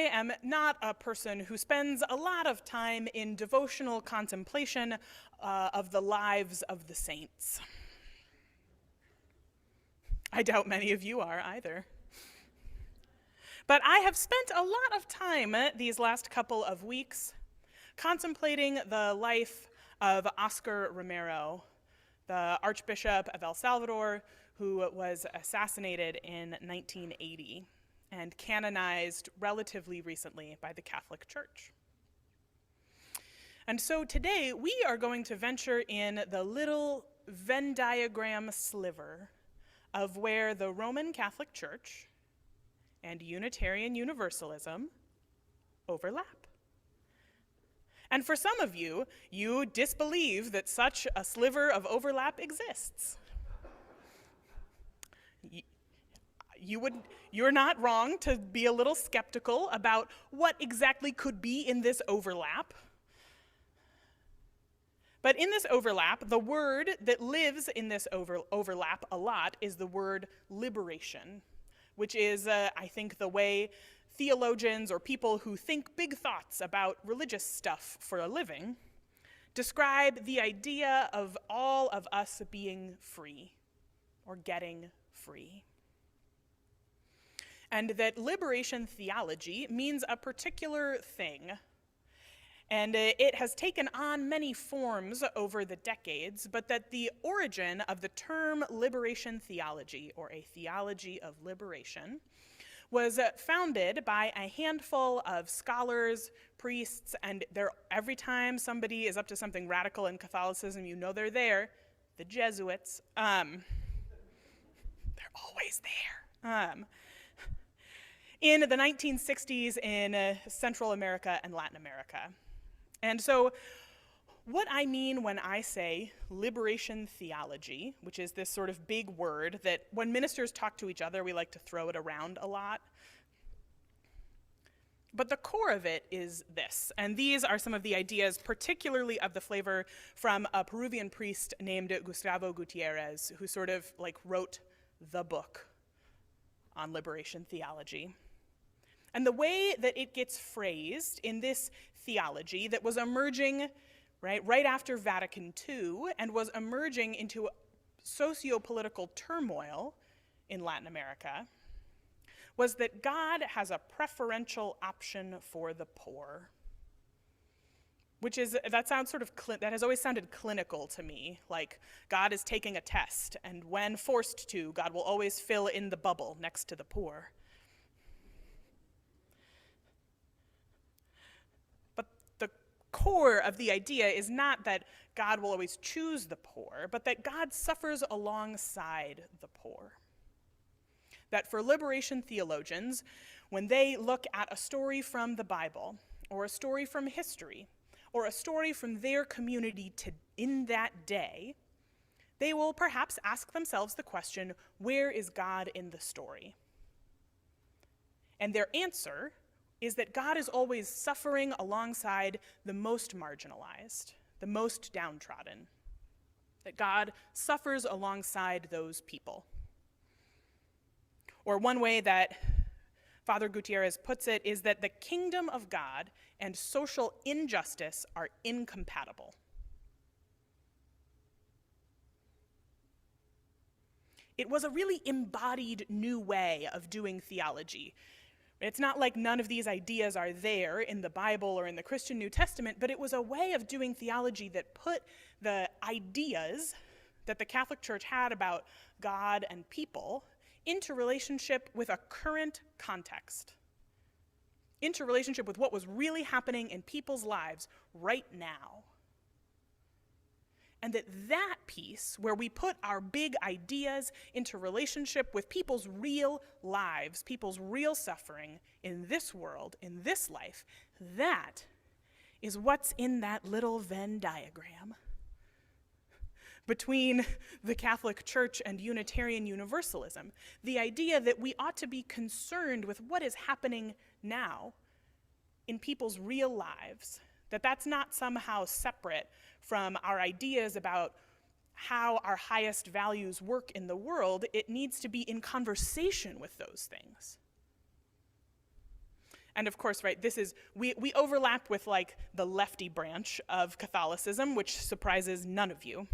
I am not a person who spends a lot of time in devotional contemplation of the lives of the saints. I doubt many of you are either. But I have spent a lot of time these last couple of weeks contemplating the life of Oscar Romero, the Archbishop of El Salvador, who was assassinated in 1980 and canonized relatively recently by the Catholic Church. And so today we are going to venture in the little Venn diagram sliver of where the Roman Catholic Church and Unitarian Universalism overlap. And for some of you, you disbelieve that such a sliver of overlap exists. You're not wrong to be a little skeptical about what exactly could be in this overlap. But in this overlap, the word that lives in this overlap a lot is the word liberation, which is, I think, the way theologians or people who think big thoughts about religious stuff for a living describe the idea of all of us being free or getting free. And that liberation theology means a particular thing. And it has taken on many forms over the decades, but that the origin of the term liberation theology, or a theology of liberation, was founded by a handful of scholars, priests, and every time somebody is up to something radical in Catholicism, you know they're there, the Jesuits. They're always there. In the 1960s in Central America and Latin America. And so what I mean when I say liberation theology, which is this sort of big word that when ministers talk to each other, we like to throw it around a lot. But the core of it is this, and these are some of the ideas, particularly of the flavor from a Peruvian priest named Gustavo Gutierrez, who sort of wrote the book on liberation theology. And the way that it gets phrased in this theology that was emerging right after Vatican II and was emerging into socio-political turmoil in Latin America was that God has a preferential option for the poor. That has always sounded clinical to me, like God is taking a test, and when forced to, God will always fill in the bubble next to the poor. Core of the idea is not that God will always choose the poor, but that God suffers alongside the poor. That for liberation theologians, when they look at a story from the Bible, or a story from history, or a story from their community in that day, they will perhaps ask themselves the question, where is God in the story? And their answer is that God is always suffering alongside the most marginalized, the most downtrodden. That God suffers alongside those people. Or one way that Father Gutierrez puts it is that the kingdom of God and social injustice are incompatible. It was a really embodied new way of doing theology. It's not like none of these ideas are there in the Bible or in the Christian New Testament, but it was a way of doing theology that put the ideas that the Catholic Church had about God and people into relationship with a current context, into relationship with what was really happening in people's lives right now. And that piece, where we put our big ideas into relationship with people's real lives, people's real suffering in this world, in this life, that is what's in that little Venn diagram between the Catholic Church and Unitarian Universalism. The idea that we ought to be concerned with what is happening now in people's real lives, that's not somehow separate from our ideas about how our highest values work in the world. It needs to be in conversation with those things. And of course, right, we overlap with like the lefty branch of Catholicism, which surprises none of you.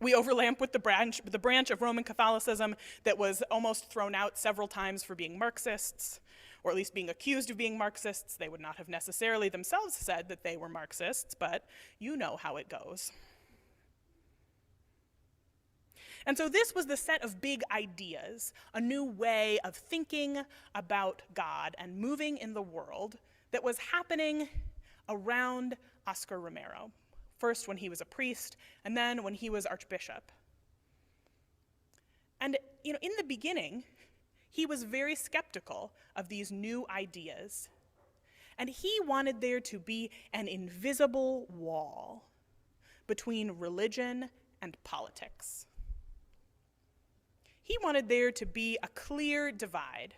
We overlap with the branch of Roman Catholicism that was almost thrown out several times for being Marxists, or at least being accused of being Marxists. They would not have necessarily themselves said that they were Marxists, but you know how it goes. And so this was the set of big ideas, a new way of thinking about God and moving in the world that was happening around Oscar Romero. First when he was a priest, and then when he was Archbishop. And in the beginning, he was very skeptical of these new ideas. And he wanted there to be an invisible wall between religion and politics. He wanted there to be a clear divide,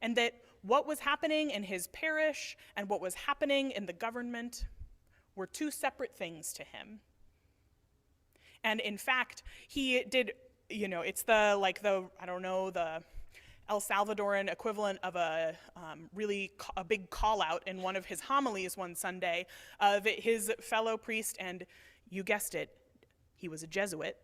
and that what was happening in his parish and what was happening in the government were two separate things to him. And in fact, he did, it's the El Salvadoran equivalent of a big call out in one of his homilies one Sunday of his fellow priest, and you guessed it, he was a Jesuit,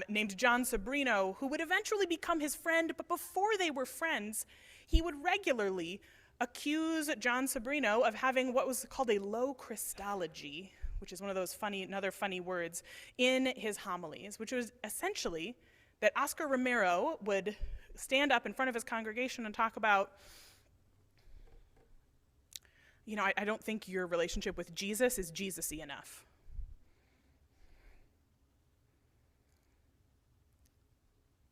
named John Sobrino, who would eventually become his friend, but before they were friends, he would regularly accuse John Sobrino of having what was called a low Christology, which is one of those another funny words, in his homilies, which was essentially that Oscar Romero would stand up in front of his congregation and talk about, I don't think your relationship with Jesus is Jesus-y enough.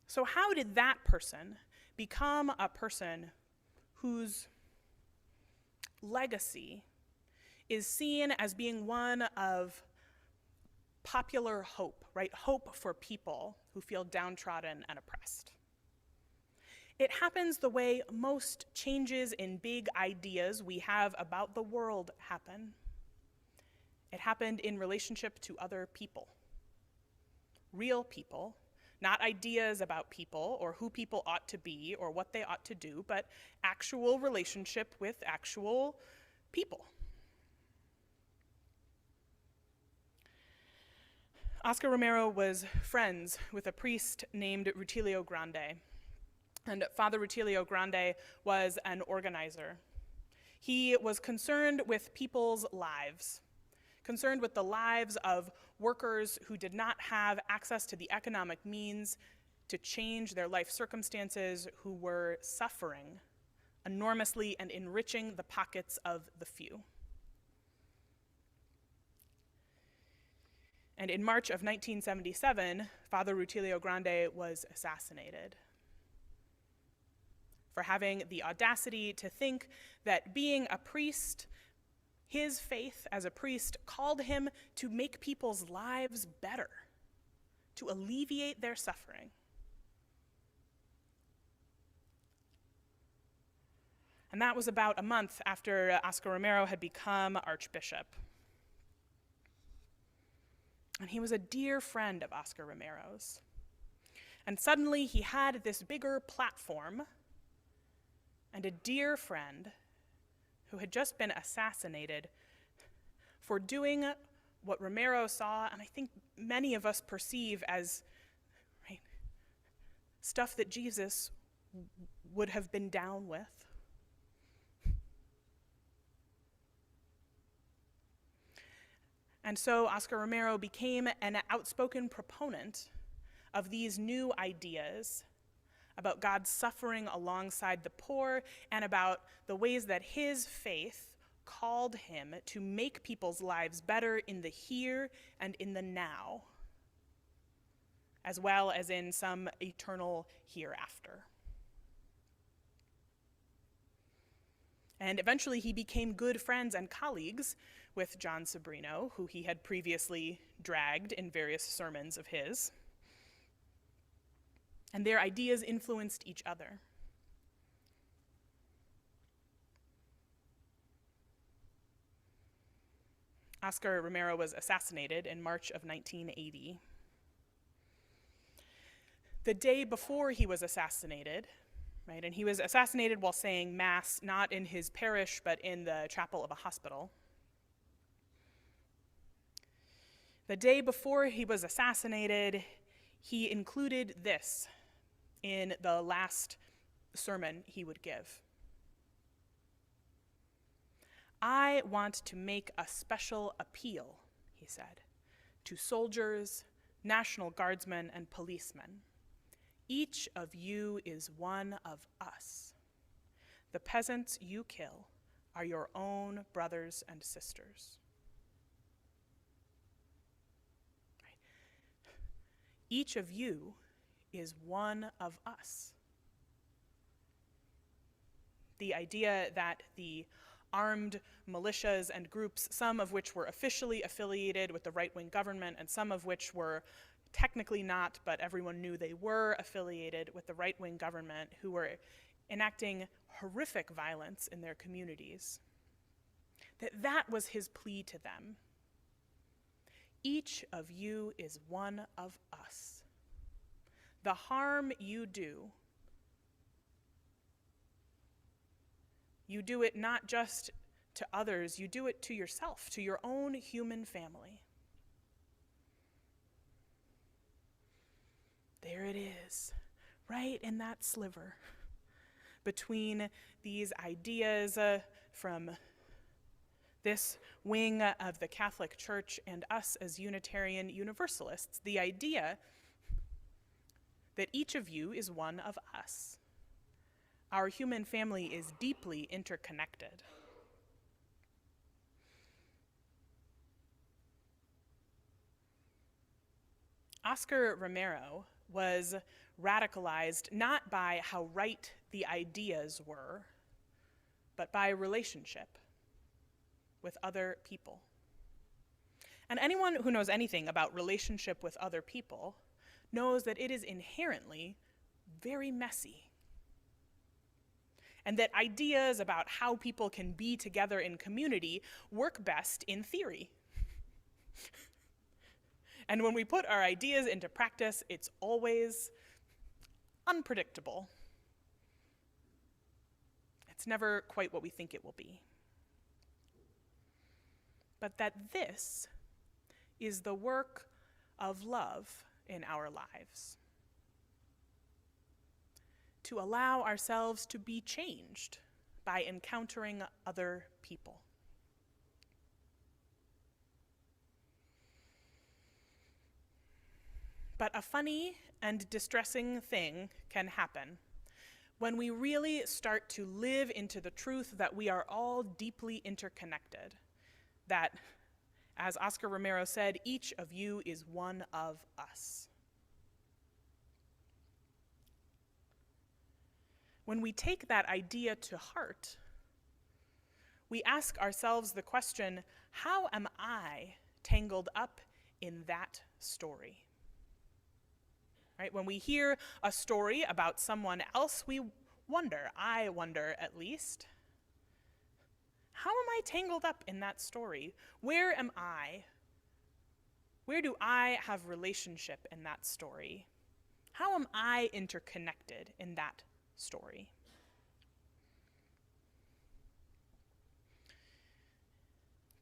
So how did that person become a person whose legacy is seen as being one of popular hope, right? Hope for people who feel downtrodden and oppressed. It happens the way most changes in big ideas we have about the world happen. It happened in relationship to other people, real people, not ideas about people or who people ought to be or what they ought to do, but actual relationship with actual people. Oscar Romero was friends with a priest named Rutilio Grande, and Father Rutilio Grande was an organizer. He was concerned with people's lives, concerned with the lives of workers who did not have access to the economic means to change their life circumstances, who were suffering enormously and enriching the pockets of the few. And in March of 1977, Father Rutilio Grande was assassinated for having the audacity to think that being a priest, his faith as a priest, called him to make people's lives better, to alleviate their suffering. And that was about a month after Oscar Romero had become Archbishop. And he was a dear friend of Oscar Romero's. And suddenly he had this bigger platform and a dear friend who had just been assassinated for doing what Romero saw, and I think many of us perceive as stuff that Jesus would have been down with. And so Oscar Romero became an outspoken proponent of these new ideas about God's suffering alongside the poor and about the ways that his faith called him to make people's lives better in the here and in the now, as well as in some eternal hereafter. And eventually he became good friends and colleagues with John Sobrino, who he had previously dragged in various sermons of his. And their ideas influenced each other. Oscar Romero was assassinated in March of 1980. The day before he was assassinated, right? And he was assassinated while saying Mass, not in his parish, but in the chapel of a hospital. The day before he was assassinated, he included this in the last sermon he would give. I want to make a special appeal, he said, to soldiers, National Guardsmen, and policemen. Each of you is one of us. The peasants you kill are your own brothers and sisters. Right. Each of you is one of us. The idea that the armed militias and groups, some of which were officially affiliated with the right-wing government and some of which were technically not, but everyone knew they were affiliated with the right-wing government, who were enacting horrific violence in their communities, that was his plea to them. Each of you is one of us. The harm you do it not just to others, you do it to yourself, to your own human family. There it is, right in that sliver between these ideas from this wing of the Catholic Church and us as Unitarian Universalists, the idea that each of you is one of us. Our human family is deeply interconnected. Oscar Romero was radicalized not by how right the ideas were, but by relationship with other people. And anyone who knows anything about relationship with other people knows that it is inherently very messy. And that ideas about how people can be together in community work best in theory. And when we put our ideas into practice, it's always unpredictable. It's never quite what we think it will be. But that this is the work of love in our lives. To allow ourselves to be changed by encountering other people. But a funny and distressing thing can happen when we really start to live into the truth that we are all deeply interconnected, that, as Oscar Romero said, each of you is one of us. When we take that idea to heart, we ask ourselves the question, how am I tangled up in that story? Right? When we hear a story about someone else, I wonder at least, how am I tangled up in that story? Where am I? Where do I have relationship in that story? How am I interconnected in that story?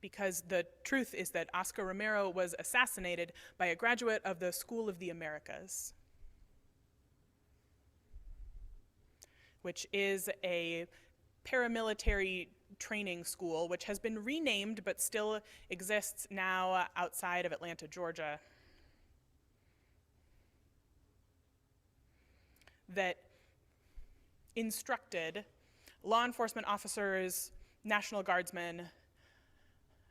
Because the truth is that Oscar Romero was assassinated by a graduate of the School of the Americas, which is a paramilitary training school which has been renamed but still exists now outside of Atlanta, Georgia, that instructed law enforcement officers, National Guardsmen,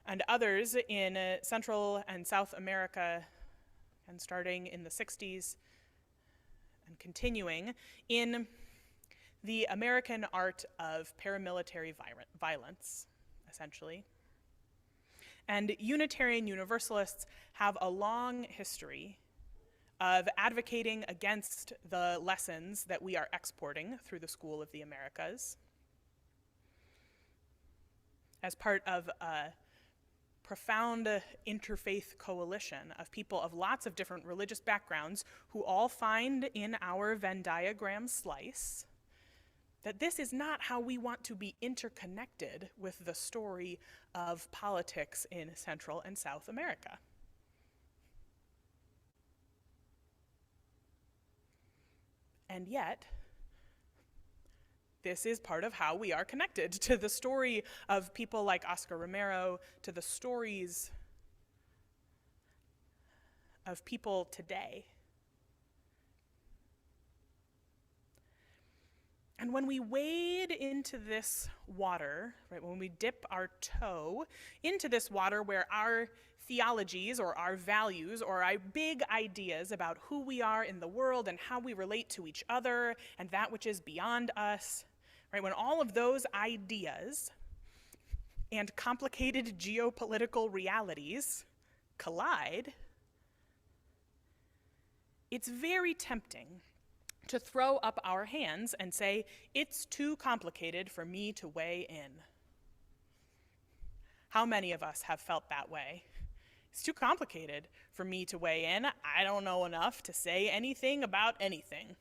and others in Central and South America, and starting in the 60s and continuing in the American art of paramilitary violence, essentially. And Unitarian Universalists have a long history of advocating against the lessons that we are exporting through the School of the Americas as part of a profound interfaith coalition of people of lots of different religious backgrounds who all find in our Venn diagram slice that this is not how we want to be interconnected with the story of politics in Central and South America. And yet, this is part of how we are connected to the story of people like Oscar Romero, to the stories of people today. And when we wade into this water, right, when we dip our toe into this water where our theologies or our values or our big ideas about who we are in the world and how we relate to each other and that which is beyond us, right, when all of those ideas and complicated geopolitical realities collide, it's very tempting to throw up our hands and say, it's too complicated for me to weigh in. How many of us have felt that way? It's too complicated for me to weigh in. I don't know enough to say anything about anything.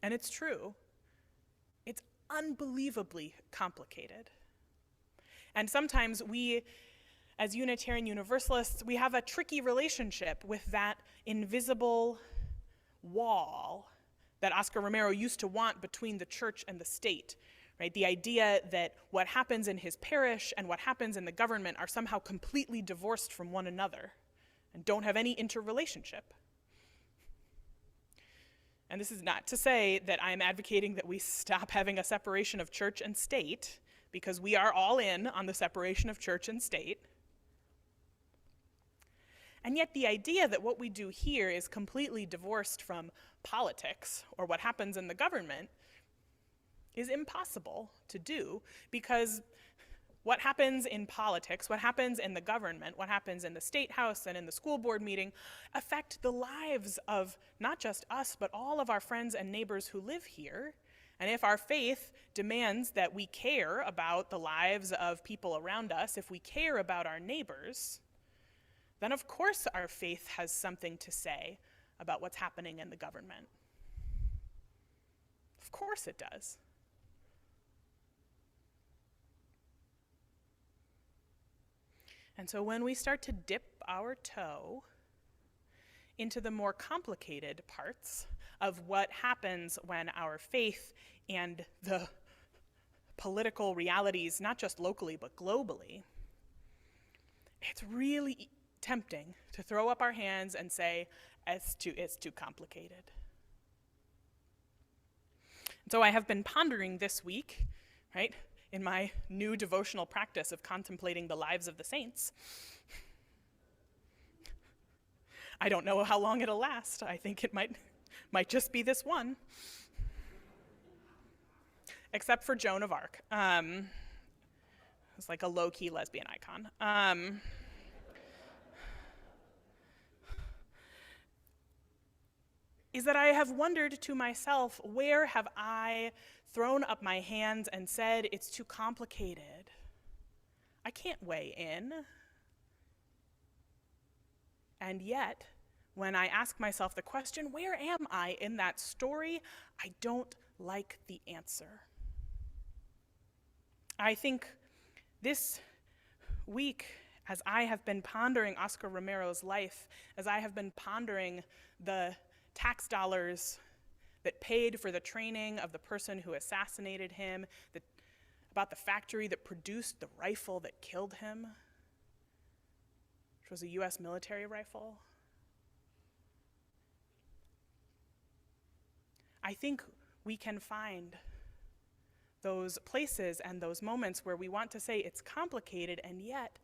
And it's true. It's unbelievably complicated. And sometimes we, as Unitarian Universalists, we have a tricky relationship with that invisible wall that Oscar Romero used to want between the church and the state, right? The idea that what happens in his parish and what happens in the government are somehow completely divorced from one another and don't have any interrelationship. And this is not to say that I'm advocating that we stop having a separation of church and state, because we are all in on the separation of church and state. And yet the idea that what we do here is completely divorced from politics or what happens in the government is impossible to do, because what happens in politics, what happens in the government, what happens in the state house and in the school board meeting affect the lives of not just us, but all of our friends and neighbors who live here. And if our faith demands that we care about the lives of people around us, if we care about our neighbors, then of course our faith has something to say about what's happening in the government. Of course it does. And so when we start to dip our toe into the more complicated parts of what happens when our faith and the political realities, not just locally but globally, it's really tempting to throw up our hands and say, it's too complicated. And so I have been pondering this week, right, in my new devotional practice of contemplating the lives of the saints. I don't know how long it'll last. I think it might just be this one. Except for Joan of Arc. It's like a low-key lesbian icon. Is that I have wondered to myself, where have I thrown up my hands and said, it's too complicated? I can't weigh in. And yet, when I ask myself the question, where am I in that story? I don't like the answer. I think this week, as I have been pondering Oscar Romero's life, as I have been pondering the tax dollars that paid for the training of the person who assassinated him, about the factory that produced the rifle that killed him, which was a US military rifle. I think we can find those places and those moments where we want to say it's complicated, and yet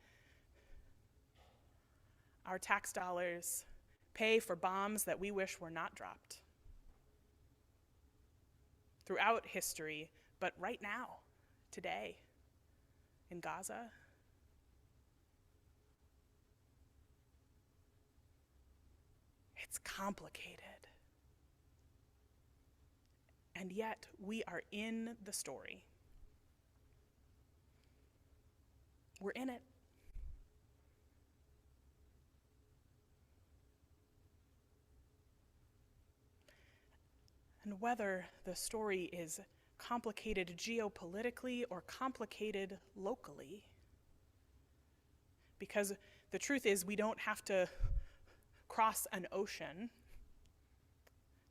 our tax dollars pay for bombs that we wish were not dropped. Throughout history, but right now, today, in Gaza. It's complicated. And yet, we are in the story. We're in it. and whether the story is complicated geopolitically or complicated locally. Because the truth is, we don't have to cross an ocean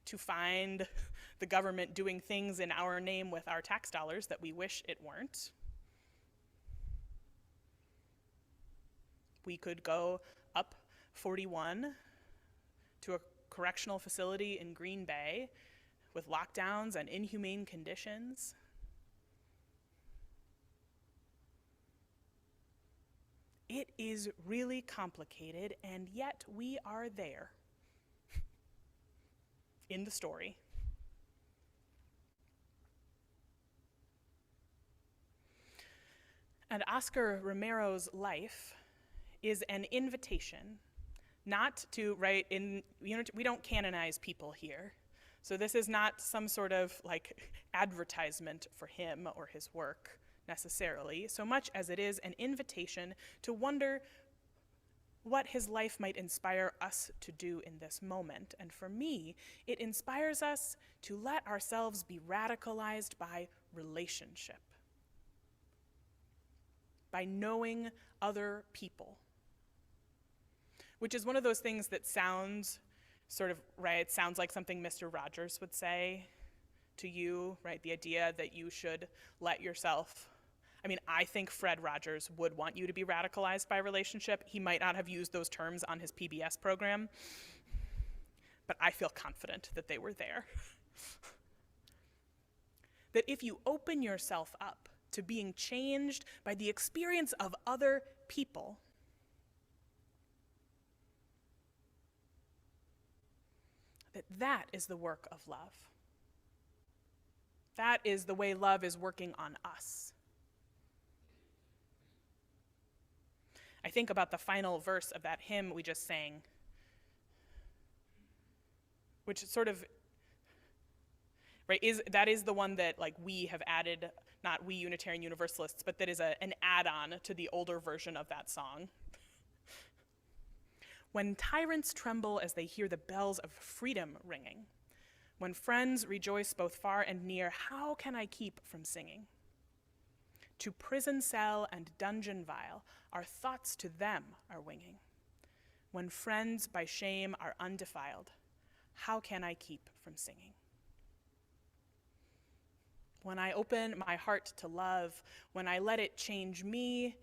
to find the government doing things in our name with our tax dollars that we wish it weren't. We could go up 41 to a correctional facility in Green Bay with lockdowns and inhumane conditions. It is really complicated, and yet we are there in the story. And Oscar Romero's life is an invitation not to write in, we don't canonize people here. So this is not some sort of like advertisement for him or his work necessarily, so much as it is an invitation to wonder what his life might inspire us to do in this moment. And for me, it inspires us to let ourselves be radicalized by relationship, by knowing other people, which is one of those things that sounds sort of, right, it sounds like something Mr. Rogers would say to you, right? The idea that you should let yourself, I mean, I think Fred Rogers would want you to be radicalized by relationship. He might not have used those terms on his PBS program, but I feel confident that they were there. That if you open yourself up to being changed by the experience of other people, that is the work of love. That is the way love is working on us. I think about the final verse of that hymn we just sang, which sort of, right, that is the one that like we have added, not we Unitarian Universalists, but that is an add-on to the older version of that song. When tyrants tremble as they hear the bells of freedom ringing, when friends rejoice both far and near, how can I keep from singing? To prison cell and dungeon vile, our thoughts to them are winging. When friends by shame are undefiled, how can I keep from singing? When I open my heart to love, when I let it change me,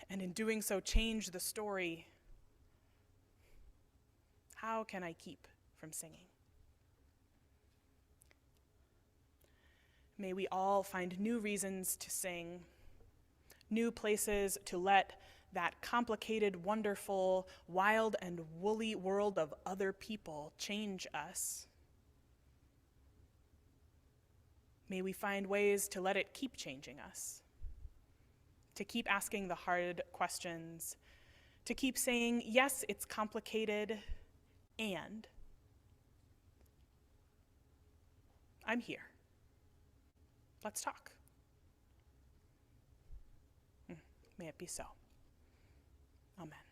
and in doing so change the story, how can I keep from singing? May we all find new reasons to sing, new places to let that complicated, wonderful, wild, and woolly world of other people change us. May we find ways to let it keep changing us, to keep asking the hard questions, to keep saying, yes, it's complicated, and I'm here. Let's talk. May it be so. Amen.